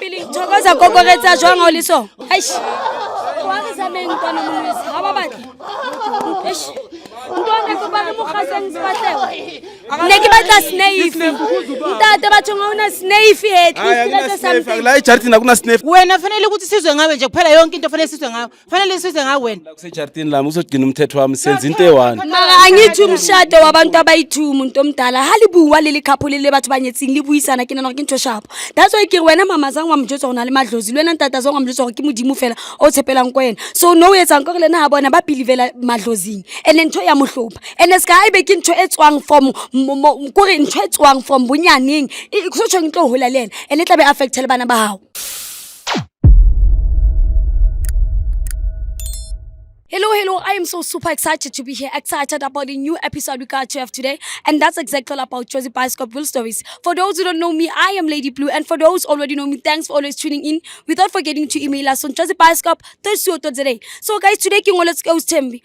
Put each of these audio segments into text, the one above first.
pili thokoza kokoretsa jwang o le so eish wa re sameng twana monwesi ha ba batle eish ntwana ko ba re mokgaseng sebatleho ne ke batla snake ntate batho ngona snake at least something la ejartini akuna snake wena fanele ukuthi sizwe ngawe nje kuphela yonke into fanele sizwe ngawe fanele sizwe ngawe wena kusejartini lami uzogcina umthetho wami senza into ewani mara angithi umshado wabantu abayi-2 umuntu omdala ha libuwa leli couple le batho ba nyetseng le buisana ke nana gore ke ntho sharp that's why ke re wena mama zang wa mjotsa go na le madlozi le wena ntata zang wa mjotsa gore ke modimo fela o tshepelang ko yena so no etsang gore lena ha bona ba belivela madlozing and ntho ya mohlopha and ska ha ibe ke ntho e tswang from kore ntho e tswang from bonyaneng go so tshweng tlo hola lena and tla be affectele bana ba hao. Hello, I am so super excited to be here, excited about the new episode we got to have today, and that's exactly all about Josie Bioscope Real Stories. For those who don't know me, I am Lady Blue, and for those already know me, thanks for always tuning in, without forgetting to email us on josiebioscope@thursday. So guys, today ke ngoletse ke Ostembi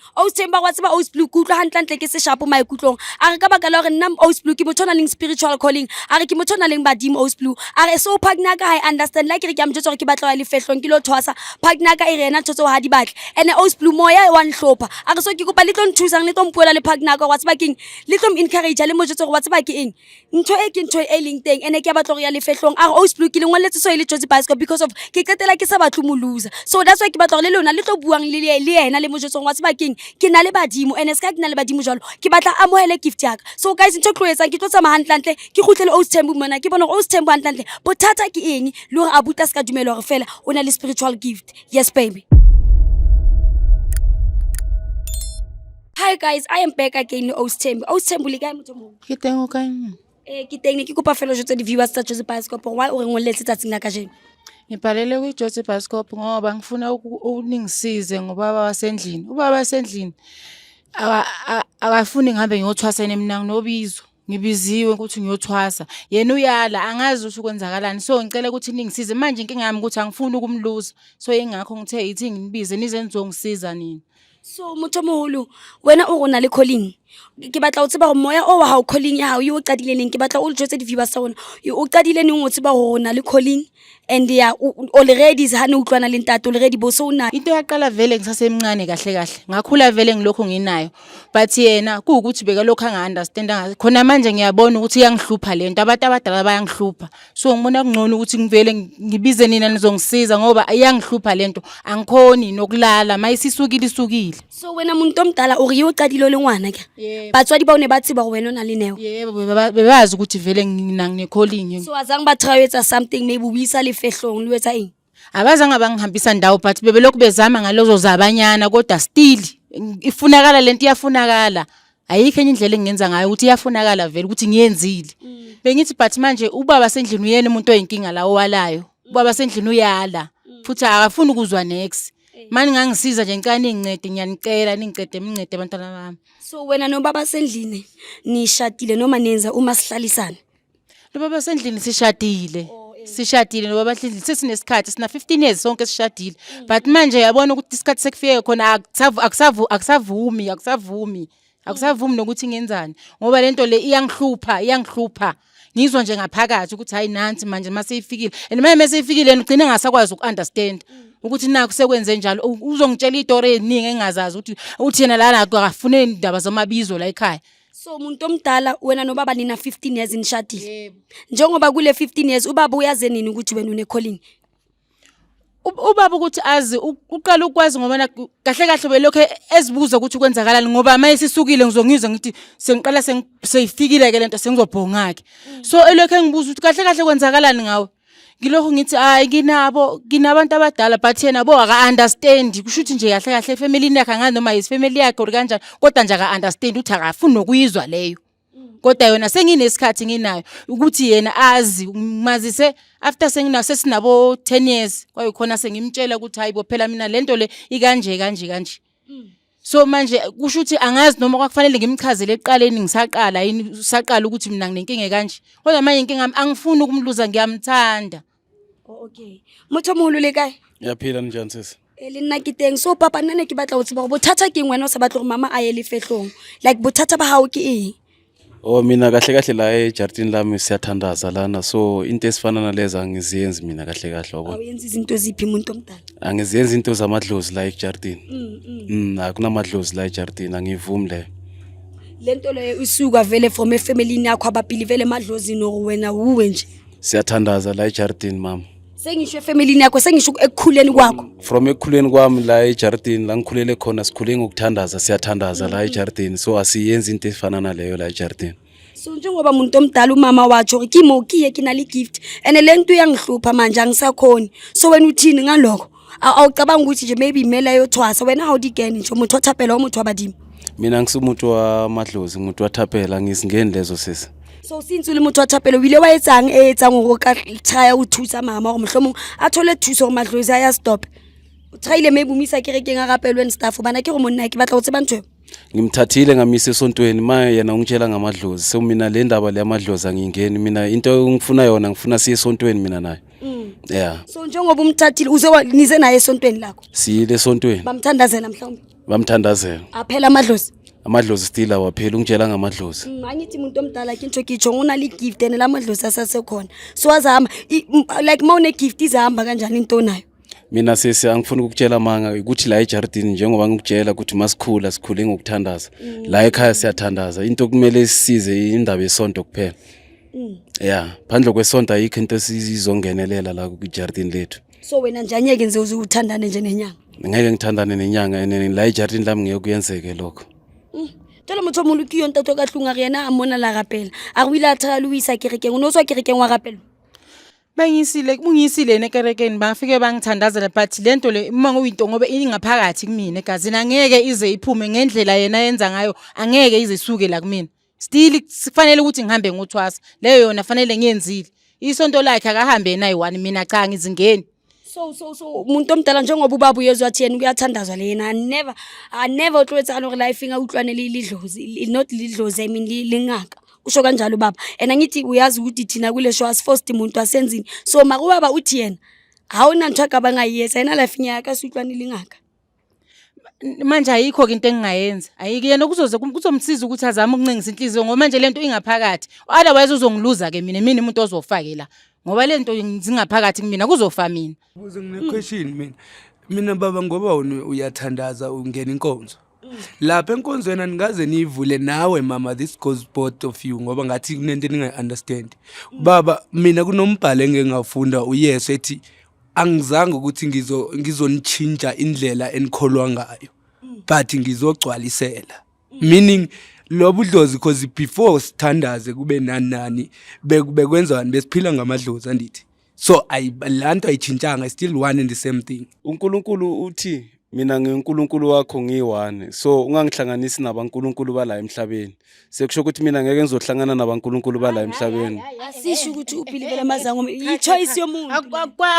what's about Os Blue kutlo hantlantle ke se shapo mai kutlong a re ka baka la gore nna Os Blue ke motho na leng spiritual calling a re ke motho na leng badimo Os Blue a re so partner ka I understand like re ke am jotsa gore ke batla wa le fehlong ke lo thwasa partner ka e rena tshotso ha di batle and Os Blue moya one hlopha a re so ke kopa le tlo nthusang le tlo mpuela le partner ka what's baking le tlo encourage le mo jotsa gore what's ba ke eng ntho e ke ntho e leng teng ene ke batla gore ya le fehlong a Os Blue ke le ngoletse so ile Josie Bioscope because of ke qetela ke sa batlo mo loser so that's why ke batla gore le lona le tlo buang le yena le mo jotsa what's baking ke na le badimo ene ska ke na le badimo jalo ke batla amohele gift yaka so guys ntho tlo etsa ke tlo tsama hantlantle ke khutlele Ostembu mona ke bona gore Ostembu hantlantle bothata ke eng le gore a buta ska dumela gore fela o na le spiritual gift yes baby. Hi guys, I am back again with Ostembu. Ostembu le kae motho mo? ke teng o kae Ke teng ne ke kopa fela jotsa di viewers tsa Josie Bioscope why o re ngoletse tsatsing la kajeno. ngibhalele ku Josie Bioscope ngoba ngifuna uningisize ngobaba wasendlini ubaba wasendlini akafuni ngihambe ngiyothwasa nemina nginobizo ngibiziwe ukuthi ngiyothwasa yena uyala angazi ukuthi kwenzakalani so ngicela ukuthi ningisize manje inkinga yami ukuthi angifuni ukumluza so ingakho ngithe ithi ngibize nize nizongisiza nini. So motho moholo wena o rona le calling ke batla o tseba gore moya o wa hao calling ya hao yo o qadile neng ke batla o le jotse di viewers tsa rona yo o qadile neng o tseba gore rona le calling and ya already ha ne utlwana le ntate already bo so una into yaqala vele ngisasemncane kahle ngakhula vele ngilokho nginayo but yena kuukuthi beka lokho anga understand khona manje ngiyabona ukuthi iyangihlupha lento abantu abadala bayangihlupha so ngibona kungcono ukuthi ngivele ngibize nina nizongisiza ngoba iyangihlupha lento angikhoni nokulala mayisisukile isukile. So wena muntu omdala o re yo qadile le ngwana ke batswadi ba one ba tseba go wena na le neo yebo bebazi ukuthi vele ngine calling so azang ba trawetsa something maybe ubisa le fehlong le wetsa eng abazange bangihambisa ndawo but bebelokhu bezama ngalozo zabanyana kodwa still ifunakala lento iyafunakala ayikho enye indlela engenza ngayo ukuthi iyafunakala vele ukuthi ngiyenzile bengithi but manje ubaba sendlini uyena umuntu oyinkinga la owalayo ubaba sendlini uyala futhi akafuni ukuzwa next manje ngangisiza nje ngicela ningincede ngiyanicela ningicede mncede abantwana bami. So wena no baba sendlini nishadile noma nenza uma sihlalisana lo baba sendlini sishadile no baba sendlini sesinesikhathi sina 15 years sonke sishadile but manje yabona ukuthi isikhathi sekufike khona akusavumi nokuthi ngenzani ngoba lento le iyangihlupha ngizwa nje ngaphakathi ukuthi hayi nansi manje maseyifikile and mase ifikile ngigcina ngasakwazi ukunderstand ukuthi nakho sekwenze njalo uzongitshela istory eziningi engazazi ukuthi yena lana akafune indaba zamabizo la ekhaya. So umuntu omdala wena nobaba nina 15 years nishadile njengoba kule 15 years ubaba uyaze nini ukuthi wena une calling ubaba ukuthi azi uqala ukwazi ngoba kahle belokho ezibuza ukuthi kwenzakalani ngoba mayesisukile ngizongizwa ngithi sengiqala seyifikile ke lento sengizobhonga ke so elokho engibuza ukuthi kahle kwenzakalani ngawe ngilokho ngithi hayi nginabantu abadala but yena bo aka understand kusho ukuthi nje kahle family yakhe angazi noma yis family yakhe or kanjani kodwa nje aka understand uthi akafuni nokuyizwa leyo kodwa yona senginesikhathi nginayo ukuthi yena azi ngimazise after sesinabo 10 years kwayikhona sengimtshela ukuthi hayi bo phela mina lento le ikanje so manje kusho ukuthi angazi noma kwakufanele ngimchazele eqaleni ngisaqala yini usaqala ukuthi mina nginenkinga kanje kodwa manje inkinga ami angifuni ukumluza ngiyamthanda. Okay motho moholo le kae yaphila njani sisi le nna ke teng so papa nna ne ke batla go tseba go bothata ke ngwana o sa batla gore mama a ye le fehlong like bothata ba hao ke eng Oh mina kahle kahle la ejartini lami siyathandaza lana so into esifana naleza angiziyenzi mina kahle kahle wabona. Awuyenza izinto ziphi umuntu omdala? Angiziyenzi into zamadlozi la ejartini. Akunamadlozi la ejartini angivumi le. Lento leyo isuka vele from efamily yakho ababili vele emadlozi no wena uwe nje. Siyathandaza la ejartini mama. Sengisho efamily yakho sengisho ekukhuleni kwakho. From ekukhuleni kwami la ejartini la ngikhulele khona sikhule ngokuthandaza siyathandaza la ejartini so asiyenzi into efana naleyo la ejartini. So njengoba umuntu omdala umama wacho kimi ukiye kinali gift ene lento yangihlupha manje angisakhoni so wena uthini ngalokho awucabanga ukuthi nje maybe imela yothwasa wena how digeni nje umuntu othaphela umuntu wabadimi. Mina ngisumuntu wamadlozi umuntu wathaphela ngizingeni lezo sisi. So since umuntu wathaphela wile wayetsang etsa ngokuthaya uthusa mama omhlomo athole thuso madlozi aya stop. Uthayile maybe umisa kereke ngakapelweni staff bana ke go monna ke batla go tseba ntwe. Ngimthathile ngamisa esontweni manje yena ungitshela ngamadlozi so mina le ndaba le yamadlozi angingeni mina into engifuna yona ngifuna siye esontweni mina naye. Yeah. So njengoba umthathile nize naye esontweni lakho. Siyile esontweni. Bamthandazela mhlawumbe. Bamthandazela. Aphela amadlozi. Amadlozi still awaphela ungitshela ngamadlozi. Angithi umuntu omdala kinto kitsho ngona li gift ene lamadlozi asasekhona. So azahamba like mawune gift izahamba kanjani into nayo. Mina sesi angifuni ukutshela manga ukuthi la ejartini njengoba ngikutshela ukuthi masikhula sikhule ngokuthandaza. La ekhaya siyathandaza into kumele sisize indaba yesonto kuphela. Yeah, phandle kwesonto ayikho into sizongenelela la kujartini lethu. So wena nje anyeke nje uzuthandane nje nenyanga. Ngeke ngithandane nenyanga ene la ejartini lami ngeke kuyenzeke lokho. Tolo motho mo lukiyo ntato ka hlunga rena a mona la rapela. A go ile a tla Luisa kerekeng o no tswa kerekeng wa rapela. Bungisile nekerekeni bafike bangithandazela but lento le uma uyinto ngobe ingaphakathi kumina egazini angeke ize iphume ngendlela yena yenza ngayo angeke ize isuke la kumina. Still kufanele ukuthi ngihambe ngothwasa leyo yona fanele ngiyenzile. Isonto lakhe akahambe nayi one mina cha ngizingeni. So umuntu omdala njengoba ubaba uyezwa athi yena uyathandazwa lena I never utlwetsa no life ngautlwane lidlozi not lidlozi I mean lingaka usho kanjalo baba ena ngithi uyazi ukuthi thina kule show asforced umuntu asenzini so makubaba uthi yena awuna ntwa ka bangayiyesa yena life nyaka sutlwane lingaka manje ayikho into engingayenza ayike yena kuzomsiza ukuthi azame ukuncengisa inhliziyo ngoba manje lento ingaphakathi otherwise uzongiluza ke mina umuntu ozofake la ngoba lento ngingaphakathi kumina kuzofa mina. Buze ngine question mina baba ngoba uyathandaza ungena inkonzo lapha enkonzweni aningaze nivule nawe mama this goes both of you ngoba ngathi kunento ninga understand baba mina kunombhalo engengafunda uyesu ethi angizange ukuthi ngizonitshintsha indlela enikholwa ngayo but ngizogcwalisela meaning lobudlozi because before sithandaze kube nani bekwenza wani besiphila ngamadlozi andithi so lanto ayitshintshanga still one and the same thing. uNkulunkulu uthi mina ngiNkulunkulu wakho ngiyi1 so ungangihlanganisi nabaNkulunkulu bala emhlabeni sekusho ukuthi mina ngeke ngizohlangana nabaNkulunkulu bala emhlabeni. Asisho ukuthi uphilivela amazango I choice yomuntu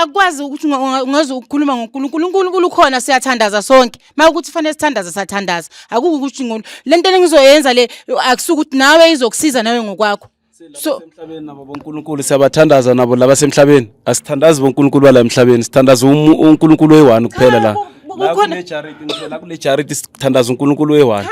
akwazi ukuthi ungaze ukukhuluma ngoNkulunkulu uNkulunkulu khona siyathandaza sonke makuthi fanele sithandaza sathandaza akuku ukuthi lento engizoyenza le akusuka ukuthi nawe izokusiza nawe ngokwakho. So emhlabeni nabo boNkulunkulu siyabathandaza nabo laba semhlabeni asithandazi boNkulunkulu bala emhlabeni sithandaza uNkulunkulu oyi1 kuphela la. La kule charity sithandaza uNkulunkulu oyi1.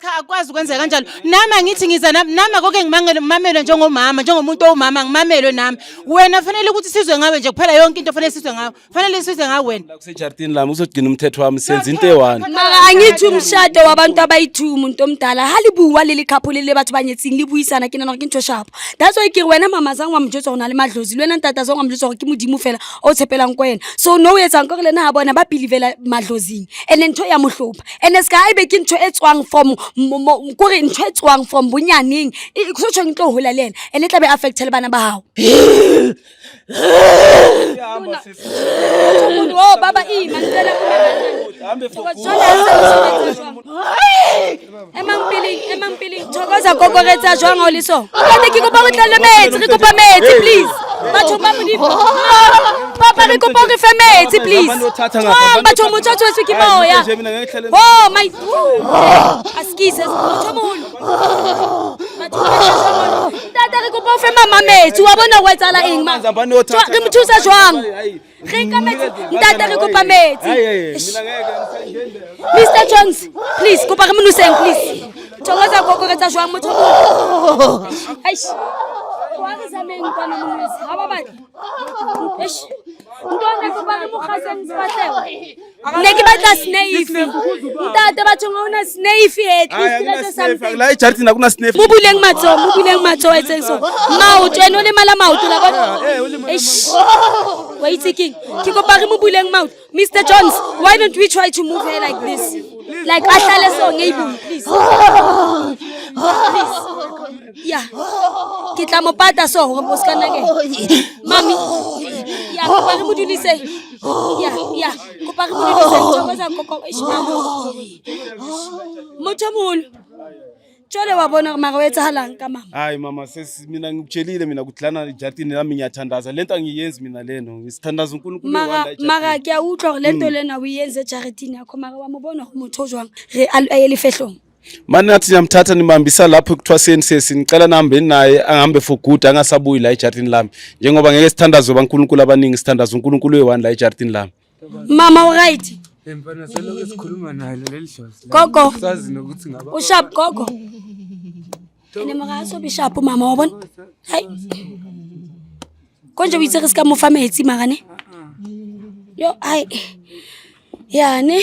Cha akwazi ukwenza kanjalo nami ngithi ngiza nami konke ngimamele njengomama njengomuntu owumama ngimamele nami wena fanele ukuthi sizwe ngawe nje kuphela yonke into fanele sizwe ngawe fanele sizwe ngawe wena la kusejartini lami uzogcina umthetho wami senza into eyi1 mara angithi umshado wabantu abayi2 umuntu omdala halibuwa leli couple le batho banyetsing libuyisana ke nna ke ntho sharp that's why ke wena mama zang wa mjotso gona le madlozi lwena ntata zang wa mjotso ke modimo fela o tshepelang kwena so no etsa nkore lena ha bona ba believela madlozing ene ntho ya mohlopha ene ska ibe ke ntho e tswang from kore ntho e tswang from bonyaneng go tsho ntlo hola lena ene tla be affectele bana ba hao oh baba mangela emang piling thokoza kokoretsa jwang o liso ukate ke kopa go tlale metsi re kopa metsi please batho ba modi papa re kopa re fe metsi please batho mo tsatso se ke moya oh my askise batho mo tata re kopa fe mama metsi wa bona go etsala eng ma re mthusa jwang re ka metsi tata re kopa metsi Mr. Jones please kopa re mnuseng please Thokoza gogo re tsa jwang motho aish wa re sameng kana mongwesi ha ba batla aish ntona go ba re mogaseng sepatlego ne ke batla snake ntate batho ngona snake at least something la ejaridini akuna snake. mo buleng matso etseng so maoto eno le mala maoto la bona eish wait king ke go ba re mo buleng maoto Mr. Jones, why don't we try to move her like this? Like ahlale so ngeyibuni please. Please. Yeah. Ke tla mo pata so hore bo ska nna ke. Mami. Yeah, go ba re modulise. Yeah. Go ba re modulise thokoza koko eish mama. Motho moholo. Jole wa bona gore mara o etsahalang ka mama. Hayi mama mina ngikutshelile mina kudlana ejaridini lami ngiyathandaza lento angiyenzi mina leno ngisithandaza uNkulunkulu mara ke a utlwa gore lento lena o yenze ejaridini yakho mara wa mo bona go motho o jwang re ayele fehlong. Mani nathi niyamthatha nimhambisa lapho ekuthwaseni sesicela nihambeni naye ahambe for good angasabuyi la ejaridini lami njengoba ngeke sithandaze baNkulunkulu abaningi sithandaza uNkulunkulu we-1 la ejaridini lami. Mama right. Mfana selokhu sikhuluma naye leli shozi. Gogo. Sazi nokuthi ngaba. Usharp gogo. Ene magaso bishop mama wa bona. Hayi. Konje uyitse re ska mo fa metsi magane. Yo ai. Ya ne.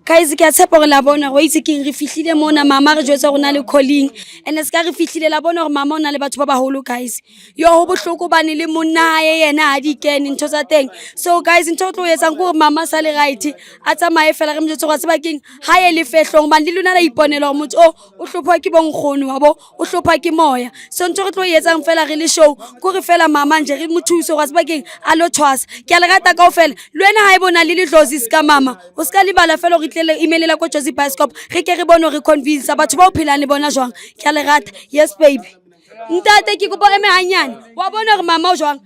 Guys ke a tshepa gore la bona go itse ke re fihlile mona mama re jwetsa go na le calling ene se ka re fihlile la bona gore mama o na le batho ba baholo guys yo ho bohloko bane le monna ye yena ha di kene ntho tsa teng so guys ntho tlo yetsang gore mama sa le right a tsamaye fela re mjetse go tseba keng ha ye le fehlong ban le lona la iponela gore motho o hlopha ke bonkgono wabo o hlopha ke moya so ntho re tlo yetsang fela re le show go re fela mama nje re mothuso go tseba keng a lo tshwasa ke a le rata ka ofela lwena ha e bona le dlozi ska mama o ska libala fela go imelela ko Jozi Bioscope re ke re bona re convince batho ba o phelang le bona jwang ke a le rata yes baby ntate ke go bo eme hanyane wa bona gore mama o jwang